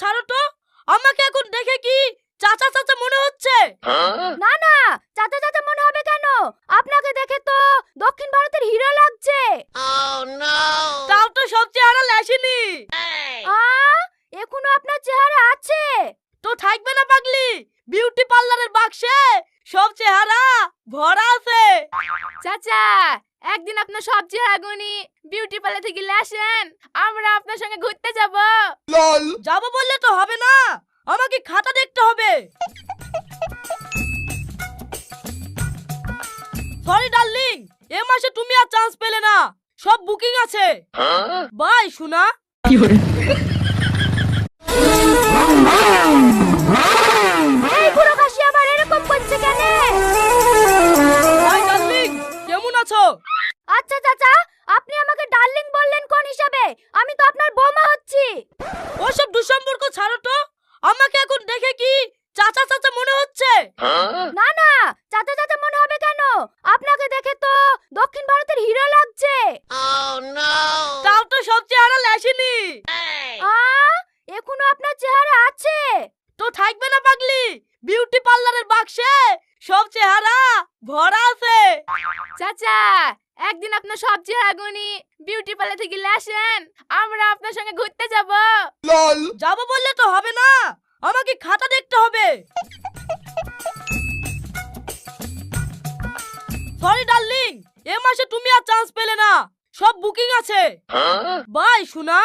ছাড়ো তো। আমাকে এখন দেখে কি চাচা চাচা মনে হচ্ছে? না না, চাচা চাচা মনে হবে কেন? আপনাকে দেখে তো দক্ষিণ ভারতের হিরো লাগছে। তাও তো সব চেহারা লেসেনি। এখনো আপনার চেহারা আছে? তো থাকবে না পাগলি, বিউটি পার্লারের বাক্সে সব চেহারা ভরা আছে। চাচা, একদিন আপনার সব চেহারা গুনি বিউটি পার্লার থেকে আসেন, আমরা আপনার সঙ্গে ঘুরতে যাব। যাবো বললে তো হবে না, আমাকে খাতা দেখতে হবে। সরি ডার্লিং, এ মাসে তুমি আর চান্স পেলে না, সব বুকিং আছে। বাই সোনা। এই বুড়ো খাসি আবার এরকম করছে কেন? হাই ডার্লিং, কেমন আছো? আচ্ছা চাচা, আপনি আমাকে ডার্লিং বললেন কোন হিসাবে? আমি তো আপনার বৌমা হচ্ছি। ওসব দুঃসম্পর্ক ছাড়ো তো, আমাকে এখন দেখে কি চাচা চাচা মনে হচ্ছে? না না, চাচা চাচা মনে হবে কেন? আপনাকে দেখে তো দক্ষিণ ভারতের হিরো লাগছে। তাও তো সব চেহারা লেসেনি। এখনো আপনার চেহারা আছে? তো থাকবে না পাগলি, বিউটি পার্লারের বাক্সে সব চেহারা ভরা আছে। চাচা, একদিন আপনার সব চেহারা গুনি বিউটি পার্লার থেকে আসেন, আমরা আপনার সঙ্গে ঘুরতে যাব। যাবো বললে তো হবে না, আমাকে খাতা দেখতে হবে। সরি ডার্লিং, এ মাসে তুমি আর চান্স পেলে না, সব বুকিং আছে। বাই সোনা।